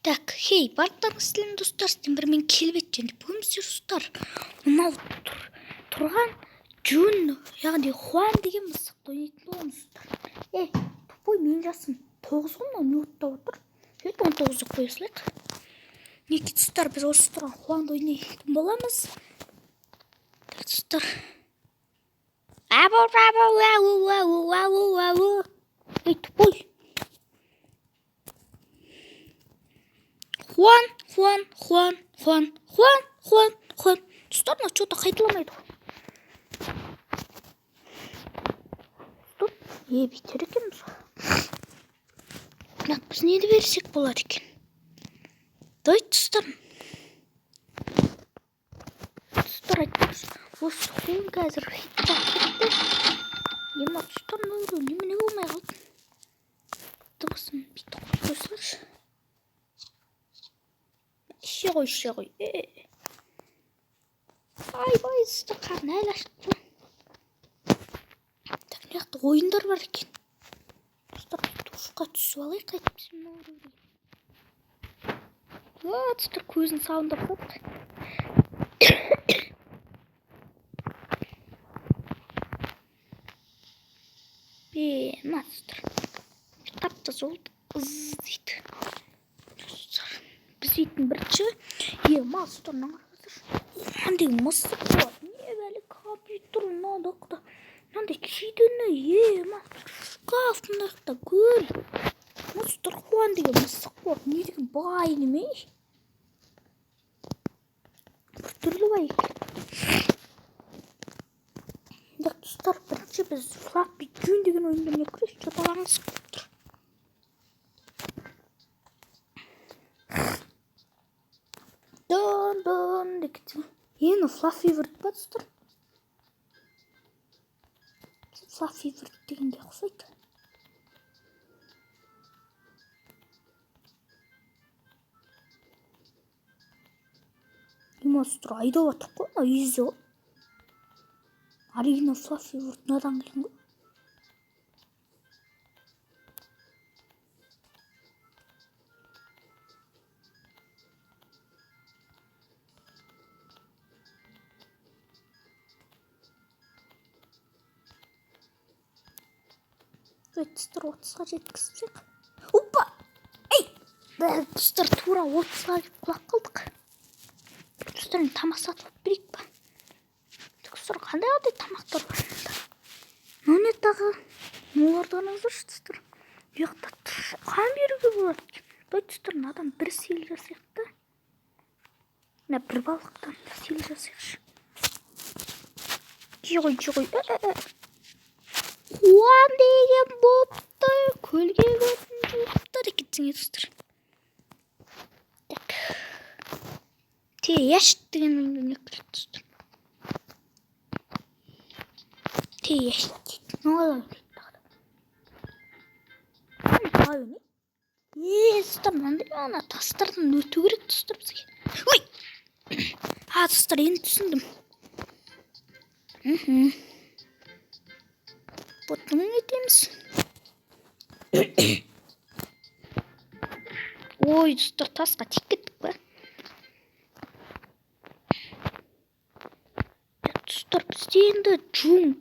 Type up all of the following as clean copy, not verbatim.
Так, хей, барлықтарыңыз сәлем достар, сіздермен келіп ет бүгін сіздер достар. Мынау тұрған Джун, яғни Хуан деген мысықты ойнайтын боламыз достар. Тупой, мен жасым 9 ғой, мынау минутта отыр. 19-ды қоя салайық. Неке достар, біз осы тұрған Хуанды ойнайтын боламыз. Так, достар. Тупой. Хуан. Достар, мына что-то қайталамайды ғой. Стоп, бейтер екенбіз ғой. Так, біз нені берсек болады екен? Давайте, достар. Достар, айтыңыз. Осы хуан қазір хитчак кетті. Ема, достар, немене болмай қалды. Дыбысын бүйтіп қойсаңшы. Іше ғой. Ай, достар, қарын әлі ашты. Так, мына ойындар бар екен. Достар, тушқа түсіп алайық, қайтып. Достар, көзін салындап қойдық. Ма, достар. Тап-таза болды. Дейді. Достар, біз дейтін бірінші. Ма, достар, мынандай мысық болады. Не бәлі компьютер, мынандай күйдені. Ма, шкаф мынақта көл. Достар, Хуан деген мысық болады. Не деген бай немей. Бір түрлі бай екен. Достар, бірінші біз Флаппи Джун деген ойынды не көрейік, что-то тұр. Дон дегенде. Ені Флаффи вірт па, достар? Флаффи вірт дегенде құсайды. Ема, достар, айда батық қой, ма езі ғой. Аригина Флаффи вірт надан келген ғой. Достар, 30-ға жеткізсек. Опа! Достар, тура 30-ға кеп құлап қалдық. Достар, тамақ сатып берейік па? Достар, қандай тамақтар бар? Міне тағы моларды қараңыздаршы, достар. Ұяқта қан беруге болады. Достар, надан бір сел жасайық та. Мына бір балықтан бір сел жасайықшы. Жей ғой. Хуан деген бопты, көлге көтін жуыптар екетсің, достар. Так. Яшт деген ойынды не көреді, достар. Яшт дейді. Нолай көреді. Ай, не? Достар, мынандай ана тастардан өту керек, достар, бізге. Ой! Достар, енді түсіндім. Бұтын етеміз. Ой, достар, тасқа тек кеттік ба? Достар, бізде енді Джун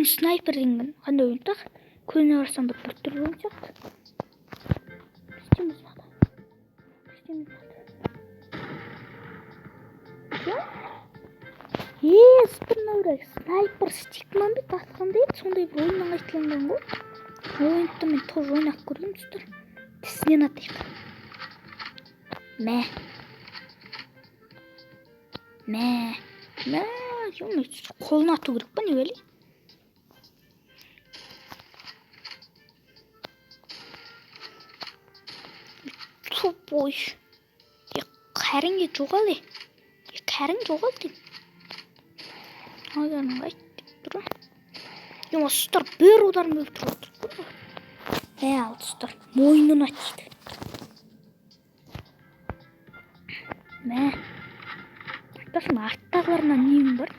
снайпер деген қандай ойын тақ? Көзіне қарасам бір түрлі ойын сияқты. Істеміз бада. Снайпер стикман бет атқандай еді, сондай бір ойыннан айтылынған ғой. Ойынды мен тоже ойнақ көрдім, достар. Тісінен атайық. Қолын ату керек па, не бәлі? Тупой. Кәрінге жоғал, кәрін жоғал дейм. Аганың қайт деп тұр. Ема, достар, бір удар мөлтір отыр. Ал, достар, мойнын атайды. Достар, арттағыларынан нем бар?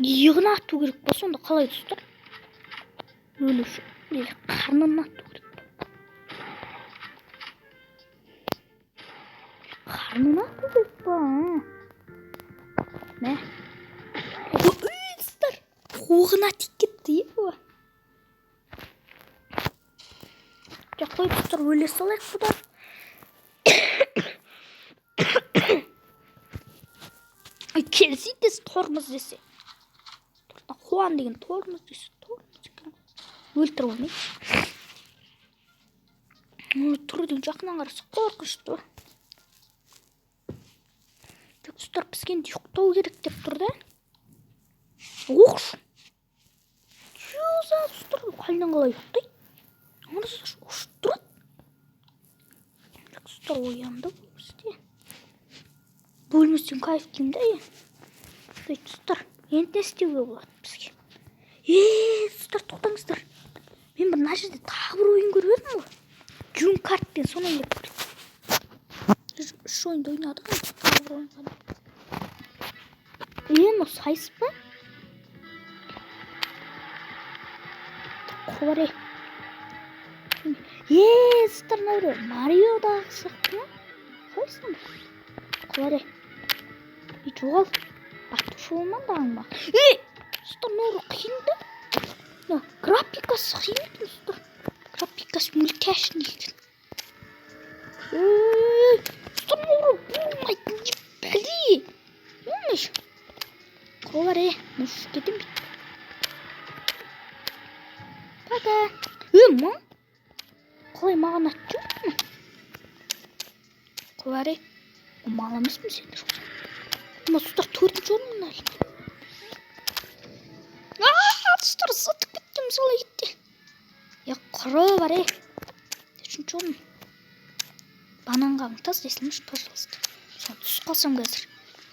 Иығын ату керек па, сонда қалай, достар? Өлі үшін. Қарнын ату керек па? Mına koyup ba. Ne? Dostlar. Қуығына тиіп кетті бұл. Қой достар, өле салайық бұдан. Келсей десе тормыз десе. Хуан деген тормыз десе. Өлтір оны. Тұрудың жақынан қарасы қорқышты. Достар, бізген ұйықтау керек деп тұрды. Оқш. Жоза, достар, қалынан қалай ұйықтайды? Анасы ұшып тұрады. Достар, оянды бөлместе. Бөлместен кайф деймін да. Достар, енді не істеуге болады бізге? Достар, тоқтаңыздар. Мен бір мына жерде тағы бір ойын көріп едім ғой. Джун картпен соны ойлап көрдім. Үш ойынды ойнадық қой. Мынау сайыс па? Құбары. Достар, мынау Мариодағы сияқты ма? Қойсын ба? Құбары. Жоғал. Атушы болмандағың ба? Достар, мынау қиын да? Графикасы қиын екен, достар. Графикасы мультяшный екен. Достар, мынау болмайтын не бәле. Емеш. Құбары. Мұшып кетем бе? Пока. Ма? Қалай маған атты ма? Құбары. Мал емеспін сендер. Достар, төртінші орын әлі. Достар, сатып кеттім солай кетті. Құбары. Үшінші орын. Бананға тас десілміш, пожалуйста. Соны түсіп қалсам қазір.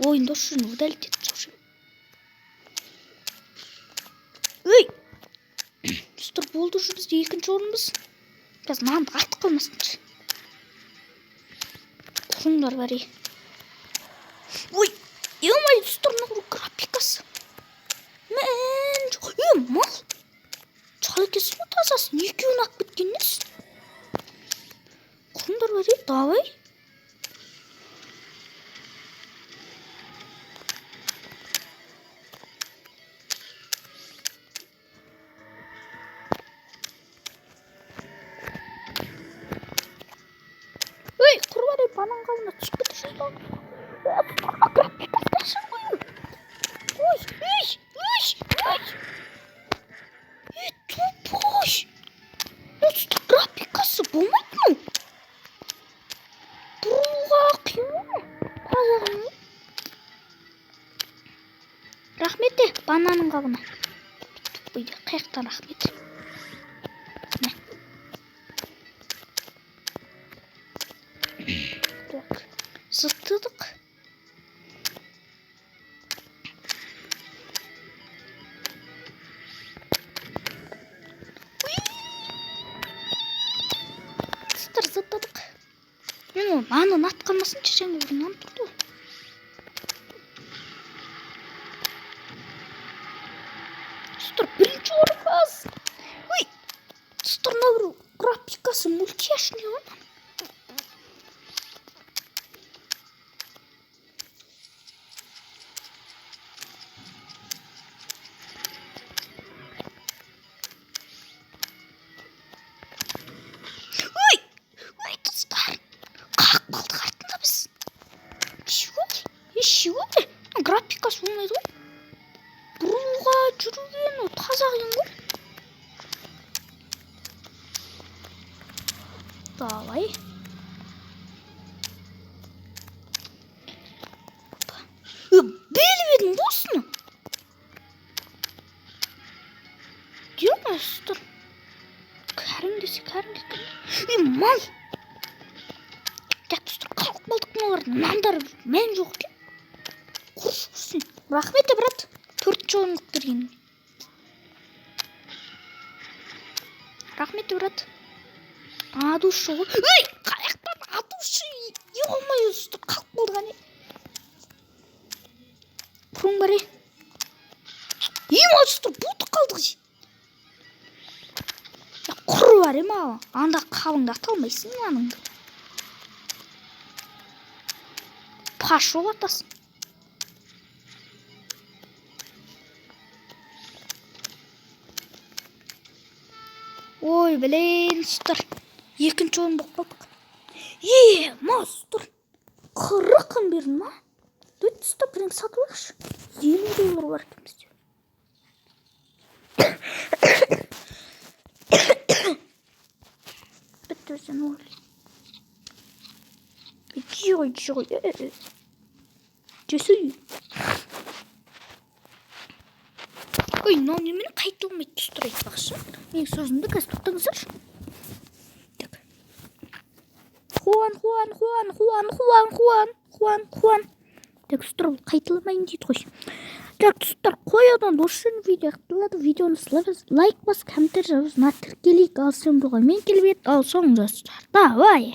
Ойында үшін удалить етіп сошы. Достар, болды уже бізде екінші орынбыз. Біз нанды артық қалмасыншы. Құрыңдар бәрі. Емай, достар, мынау графикасы. Мал. Чал екесі ма тазасын? Екеуін ақ кеткен нес? Құрыңдар бәрі, давай. Құрбары, банан қалына түсіп кетішін ба? Графикасы қойын. Тупой. Достар, графикасы болмайды ма? Бұруға қиын. Қазағын. Рахмет де бананын қабына. Тупойды, қаяқтан рахмет. Зыттыдық. Зыттыдық. Мен нанын атқанмасын шешен орыннан тұрды. Достар, бірінші орынбыз. Достар, мынау графикасы мультяшный ғой. Графикасы болмайды ғой. Бұруға жүруген таза қиын ғой. Давай. Беліп едің босыны. Демастыр. Кәрім десе. Мал. Достар, қалқ балдық мыналардың нандар мән жоқ екен. Құрсын. Рахмет, брат. Төртінші орын қыптырген. Рахмет, брат. Адушы ғой. Қаяқтан адушы. Еғылмай өсті. Қалқ болдығаны. Құрың бәрі. Өсті. Бұты қалдығы. Құры бәрі ма? Анда қабыңды аталмайсың аныңды. қашу атасын. Ой, блин, достар. Екінші ойын болып қалдық. Достар. 40 берін ма? Дөйт, достар, бірін сатып алайықшы. $50 бар екен бізде. Бітті өзен ойлайды. Жой. Жесүй. Ой, мынау немен қайта olмайды, достар, айтпақшы. Менің сөзімді қазір тоқтаңыздаршы. Хуан. Так, достар, қайталамайын дейді ғой. Так, достар, қоядан осы видео ақтылады. Видеоны лайк бас, комментарий жазыңыз. Тіркелейік, ал сен бұға мен келбет, ал соң достар. Давай.